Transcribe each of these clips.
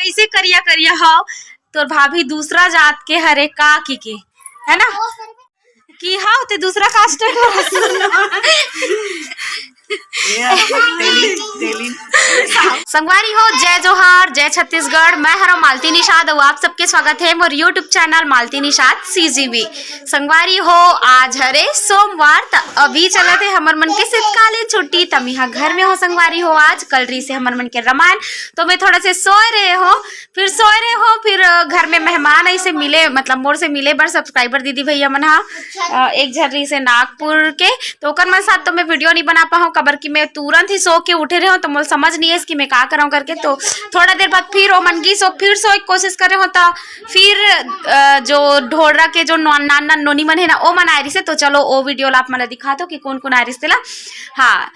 कैसे करिया करिया हो तोर भाभी दूसरा जात के हरे का की है ना कि हाँ ते दूसरा कास्ट संगवारी हो जय जोहार जय छत्तीसगढ़। मैं हरा मालती निषाद और आप सबके स्वागत है मोर यूट्यूब चैनल मालती निषाद CGV। संगवारी हो आज हरे सोमवार अभी चलत है हमर मन के शीतकालीन छुट्टी तम यहाँ घर में हो। संगवारी हो आज कल रही से हमर मन के रामायण तो मैं थोड़ा से सोए रहे हो फिर घर में मेहमान ऐसे मिले मतलब मोर से मिले बर सब्सक्राइबर दीदी भैया मन एक झर्री से नागपुर के तो ओकर मन साथ तो मैं वीडियो नहीं बना पाऊँ कबर की मैं तुरंत ही सो के उठे रहे हो तो मुझे समझ नहीं है कि मैं क्या कर रहा हूँ करके। तो थोड़ा देर बाद फिर ओ मनगी सो की कोशिश कर रहे होता फिर जो ढोलरा के जो नाना नोनी मन है ना ओ मन आयरी से तो चलो ओ वीडियो ला आप मन दिखा दो कि कौन कौन आयरिस तेला। हाँ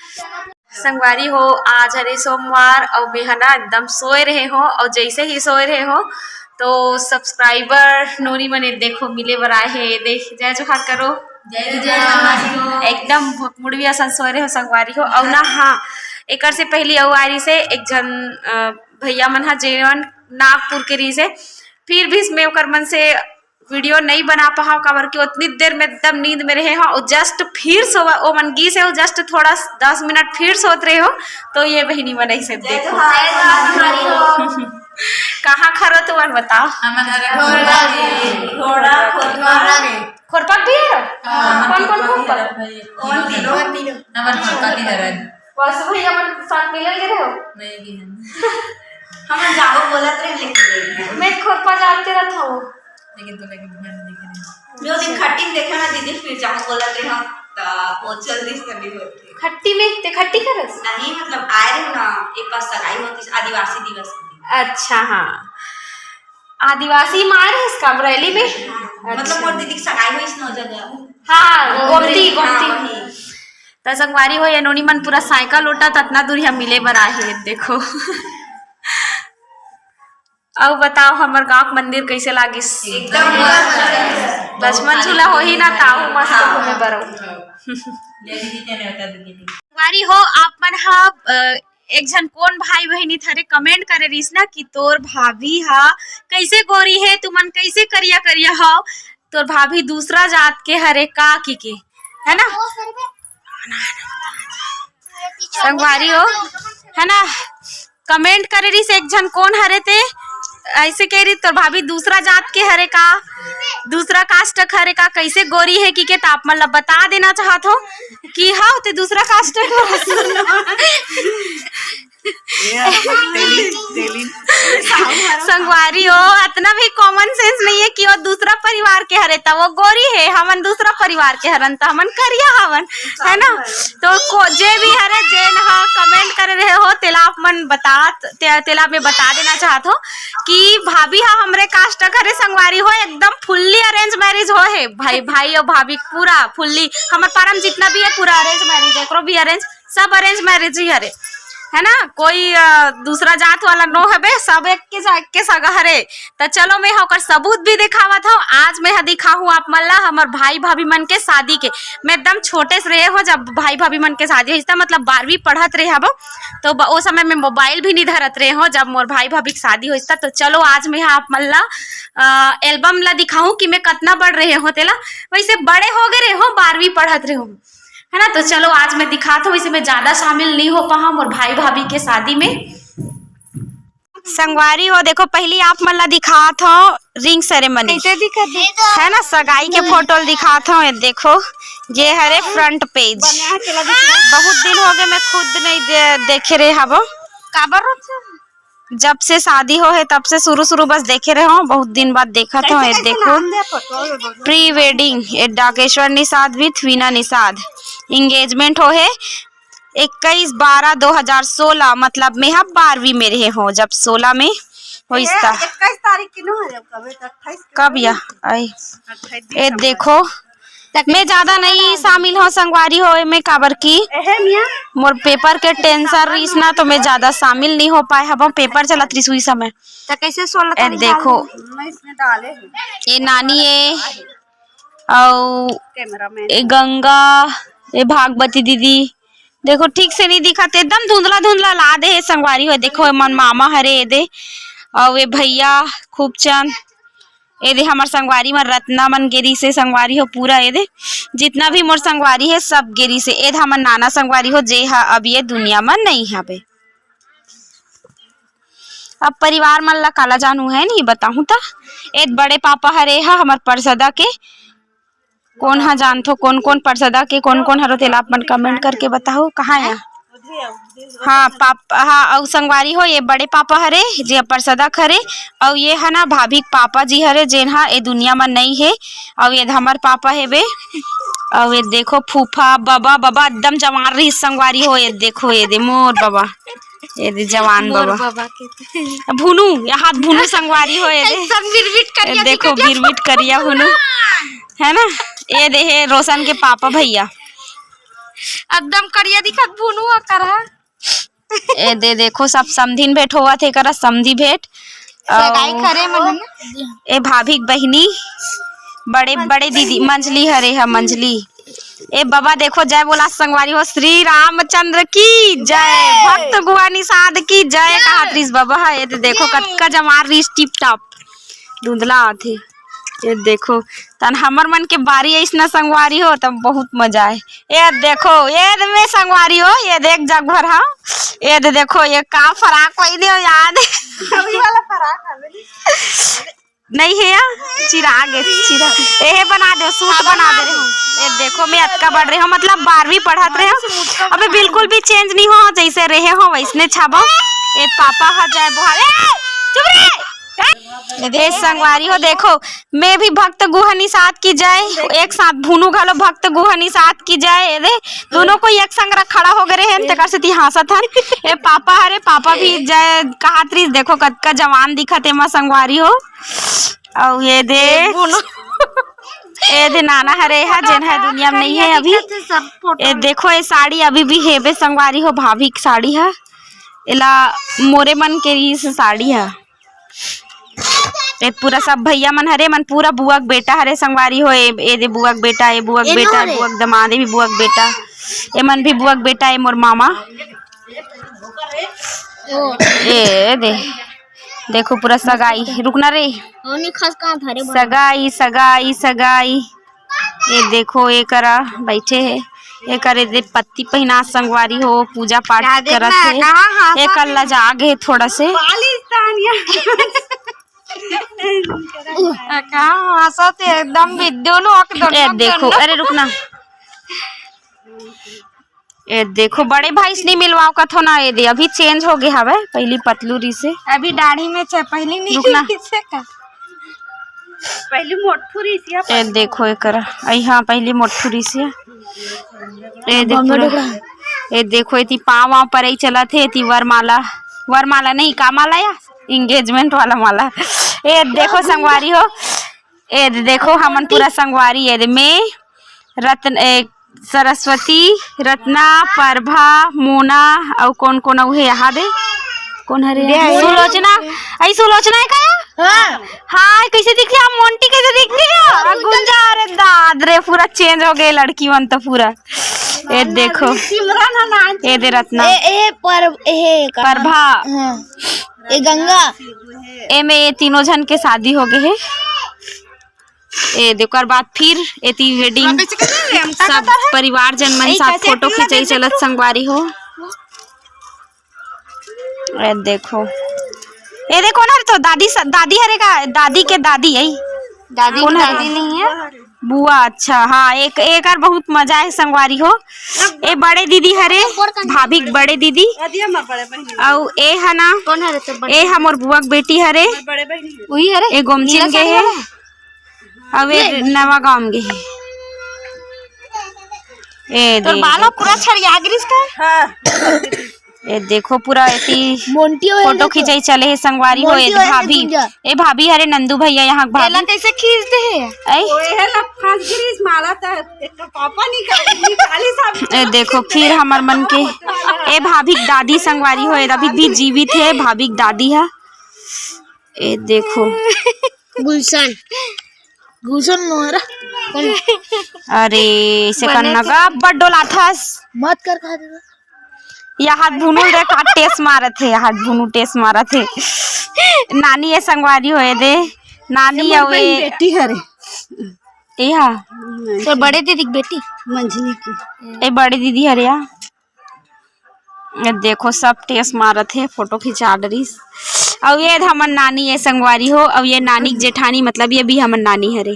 संगवारी हो आज हरे सोमवार और बेहना एकदम सोए रहे हो और जैसे ही सोए रहे हो तो सब्सक्राइबर नोनी मने देखो मिले बर आए है देख जय जोहार करो एकदम मुड़वी असन सोए रहे हो संगवारी हो और ना। हाँ एक से पहली औ आरी से एक जन भैया मन हा जेवन नागपुर के री से फिर भी मैं ओकर मन से वीडियो नहीं बना पाओ काबर कि उतनी देर में एकदम नींद में रहे हो और जस्ट फिर सो ओ मन गी से हो जस्ट थोड़ा 10 मिनट फिर सोत रहे हो तो ये बहनी मन ऐसे देखो कहाँ खरो तुम बताओ खोरपा भी है कौन कौन खोरपा बस भैया मन साथ मिलल गे रहो हम जाओ बोलत रहे लेकिन मैं खोरपा जानते रहत हो लेकिन तो जो दिन खट्टी देखा ना दीदी फिर जाओ बोलत रहे हम पोचल दिस करनी होती खट्टी में ते खट्टी करस नहीं मतलब आए रहे ना एक पास सगाई होती आदिवासी दिवस की। अच्छा हाँ आदिवासी मार है इसका बरेली में मतलब मोर दीदी की सगाई हुई इस नौ जगह। हाँ गोमती तो संगवारी हो या नोनी मन पूरा साइकिल उठा ततना दूर हम मिले बर आए है देखो। अब बताओ हमर गांव मंदिर कैसे लागिस एकदम लक्ष्मण झूला हो ही ना ताऊ मस्त घूमे बरो संगवारी हो आप मन हा एक जन कौन भाई बहनी थारे कमेंट करे रहीस ना कि तोर भाभी हा कैसे गोरी है तुमन कैसे करिया करिया हो तोर भाभी दूसरा जात के हरे का की है ना संगवारी हो है ना कमेंट करे रही से एक जन कौन हरे ते ऐसे कह रही तो भाभी दूसरा जात के हरे का दूसरा कास्ट हरे का कैसे गोरी है कि के ताप मतलब बता देना चाहत हो कि हाँ ते दूसरा कास्ट संगवारी हो इतना भी कॉमन सेंस नहीं है कि वो दूसरा परिवार के हरे था वो गोरी है हमन दूसरा परिवार के हरन तो हमन करिया हवन है ना। तो जे भी हरे जे ना कमेंट कर रहे हो तेला आप मन तेला में बता देना चाहत हो कि भाभी हा हमरे कास्ट करे संगवारी हो एकदम फुल्ली अरेंज मैरिज हो है भाई और भाभी पूरा फुल्ली हमार पारम जितना भी है पूरा अरेंज मैरिज है भी अरेंज सब अरेंज मैरिज ही हरे है ना कोई दूसरा जात वाला नो हबे सब एक के सगा हरे। तो चलो मैं होकर सबूत भी दिखावत हूँ आज मैं दिखाऊँ आप मल्ला हमार भाई भाभी मन के शादी के मैं एकदम छोटे से रहे हो जब भाई भाभी मन के शादी हुई मतलब 12वीं पढ़त रहे हब तो वो समय में मोबाइल भी नहीं धरत रहे हो जब मोर भाई भाभी की शादी हुई तो चलो आज मैं आप मल्ला एल्बम ला दिखाऊँ कि मैं कितना बढ़ रहे हो तेला वैसे बड़े हो गए रहे हो 12वीं पढ़त रहे हो है ना। तो चलो आज मैं दिखाता हूँ इसे मैं ज्यादा शामिल नहीं हो पाऊँ और भाई भाभी के शादी में। संगवारी हो देखो पहली आप मल्ला दिखात हो रिंग सेरेमनी है ना सगाई के फोटो दिखात हो देखो ये हरे फ्रंट पेज बहुत दिन हो गए मैं खुद नहीं देखे रहे हब काबर जब से शादी हो है तब से शुरू बस देखे रहे हो बहुत दिन बाद देखा था ये देखो pre wedding Dakeshwar Nishad with Veena Nishad engagement हो है 21/12/2016 मतलब मैं हम 12वीं में रहे हो जब 16 में हो 21 तारीख की कब या ये देखो मैं ज्यादा नहीं शामिल हो संगवारी हो मैं काबर की मोर पेपर के टेंशन रहीस ना तो मैं ज्यादा शामिल नहीं हो पाए हम पेपर चला त्रिसुई समय तो कैसे 16 तारीख देखो ये नानी है और ये गंगा ये भागवती दीदी देखो ठीक से नहीं दिखा एकदम धुंधला ला दे संगवारी हो देखो मन मामा हरे दे और ये भैया खूब चंद ये दे हमार संगवारी में रत्ना मन गेरी से संगवारी हो पूरा ये दे जितना भी मोर संगवारी है सब गेरी से ये हमार नाना संगवारी हो जे हा अब ये दुनिया में नहीं हवे। अब परिवार मन ला काला जानू है नहीं बताऊं ता ए बड़े पापा हरे हा हमार परसदा के कौन हा जानथो कौन कौन परसदा के कौन कौन हरो तेला अपन कमेंट करके बताओ कहाँ है। हाँ पापा हाँ और संगवारी हो ये बड़े पापा हरे जे परसदा खरे और ये है ना भाभी पापा जी हरे जेन हा ये दुनिया में नहीं है और ये हमार पापा है बे और ये देखो फूफा बाबा बाबा एकदम जवान रही संगवारी हो ये देखो ये दे मोर बाबा ये दे जवान बाबा भुनू ये हाथ भुनू संगवारी हो ये दे सब गिरविट देखो गिरविट करिया भुनू है ना ये दे है रोशन के पापा भैया एकदम करिया दिखत भुनु करा ए दे देखो सब समधिन भेंट हुआ थे करा समधी भेंट सगाई करे मन ए भाभी बहिनी बड़े बड़े दीदी मंजली हरे है मंजली ए बाबा देखो जय बोला संगवारी हो श्री रामचंद्र की जय भक्त गुआ निषाद की जय कहा त्रिस बाबा है ये देखो कतका जमार रिस टिप टॉप धुंधला आथे ये देखो तन हमर मन के बारी ऐसना संगवारी हो तब बहुत मजा है। ये देखो ये में संगवारी हो ये देख जग भर हाँ ये देखो ये का फराक वही दे याद अभी वाला फराक नहीं है यार चिराग ये बना दे सूट बना दे रहे हो ये देखो मैं अटका बढ़ रहे हो मतलब 12वीं पढ़त रहे हो अबे बिल्कुल भी चेंज नहीं हो जैसे रहे हो वैसने छाबो ये पापा हा जाए बुहारे चुप रे ए संगवारी हो देखो मैं भी भक्त गुहा निषाद की जय एक साथ भुनू घलो भक्त गुहा निषाद की जय दे दोनों को एक संग रख खड़ा हो गए हैं तकर से ती हंसत हन ए पापा हरे पापा भी जय कहात्रिस देखो कतका जवान दिखत है मा संगवारी हो और ये दे ए दे नाना हरे है जेन है दुनिया में नहीं है अभी ए देखो ये साड़ी अभी भी है बे संगवारी हो भाभी की साड़ी है इला मोरे मन के इस साड़ी है ए पूरा सब भैया मन हरे मन पूरा बुआक बेटा हरे संगवारी हो ए दे बुआक बेटा ए बुआक बेटा बुआक दमादे भी बुआक बेटा ए मन भी बुआक बेटा ए मोर मामा ए दे देखो पूरा सगाई रुकना रे सगाई सगाई सगाई ये देखो ये करा बैठे है ये करे दे पत्ती पहना संगवारी हो पूजा पाठ करत है ये कल जाग है थोड़ा से एकदम देखो अरे रुकना ये देखो बड़े भाई से नहीं मिलवाओ कथो ना ये दे अभी चेंज हो गया हवे पहली पतलूरी से अभी दाढ़ी में पहली नहीं रुकना पहली मोटफुरी से ये देखो ये करा आई हाँ पहली मोटफुरी से ये देखो ये देखो इतनी पाँव पर ही चला थे इतनी वरमाला नहीं का माला या इंगेजमेंट वाला माला ये देखो संगवारी हो ये देखो हमन पूरा संगवारी ये में रत्न सरस्वती रत्ना प्रभा मोना और कौन कौन है यहाँ दे कौन हरे सुलोचना आई सुलोचना है क्या हाँ कैसे दिख रही है मोंटी कैसे दिख रही है गुंजा अरे दाद रे पूरा चेंज हो गए लड़की मन तो पूरा ये देखो ये दे रत्ना प्रभा ये गंगा ए में ये तीनों जन के शादी हो गए है ए देखो बाद फिर एती वेडिंग सब परिवार जन मन साथ फोटो खिंचाई चलत संगवारी हो ए देखो ना तो दादी हरे का दादी के दादी आई दादी नहीं है बुआ अच्छा हाँ एक और बहुत मजा है संगवारी हो ए बड़े दीदी हरे भाभी बड़े दीदी और ए है ना कौन हरे ए हमर बुआ के बेटी हरे वही हरे ए गोमचिन के है अब ए नवा गांव के है ए तो बाला पूरा छड़िया गिरिस का हां ये देखो पूरा ऐसी फोटो खिंचाई चले है संगवारी हो ए भाभी हरे नंदू भैया यहाँ भाभी कैसे खींचते हैं ए देखो फिर हमार मन के ए भाभी दादी संगवारी हो अभी भी जीवित है भाभी दादी है ए देखो गुलशन मोहरा अरे इसे करना का बड्डो लाथस मत कर खा दे या हाथ भुनु देख हाथ टेस मारत है, हाथ भुनु टेस मारत है। नानी ये संगवारी होए दे, नानी अवे बेटी हरे एहा तो बड़े दीदी की बेटी मंझली की ए बड़ी दीदी हरिया। ये देखो सब टेस मारत है, फोटो खिंचा डरिस। अब ये हमन नानी ये संगवारी हो, अब ये नानी जेठानी मतलब ये भी हमन नानी हरे।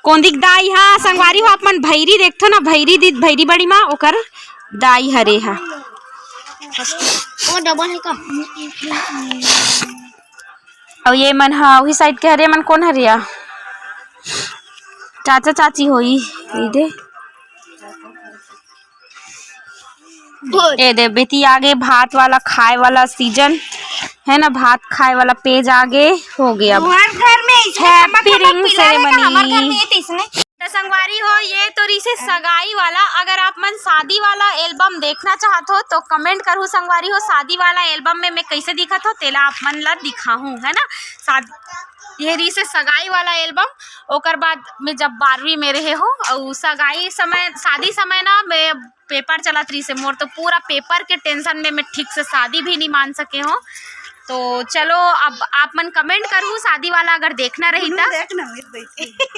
कोंदिक दाई हाँ संगवारी हो, अपन भैरी देखथो ना, भैरी दी भैरी बड़ी माँ ओकर दाई हरे हा। वो डबल है का और ये मन हाँ वही साइड के हरे मन कौन हरिया चाचा चाची होई दे ए दे बेटी आगे भात वाला खाए वाला सीजन है ना, भात खाए वाला पेज आगे हो गया। घर में हैप्पी रिंग सेरेमनी इसने संगवारी हो, ये तो रिसे सगाई वाला। अगर आप मन शादी वाला एल्बम देखना चाहत हो तो कमेंट करू संगवारी हो, शादी वाला एल्बम में मैं कैसे दिखत हो तेला आप मन ला दिखाऊं है ना। ये रिसे सगाई वाला एल्बम। ओकर बाद में जब 12वीं में रहे हो और सगाई समय शादी समय ना मैं पेपर चलत रही से मोर, तो पूरा पेपर के टेंशन में मैं ठीक से शादी भी नहीं मान सके हो। तो चलो अब आप मन कमेंट करूँ शादी वाला अगर देखना रही था।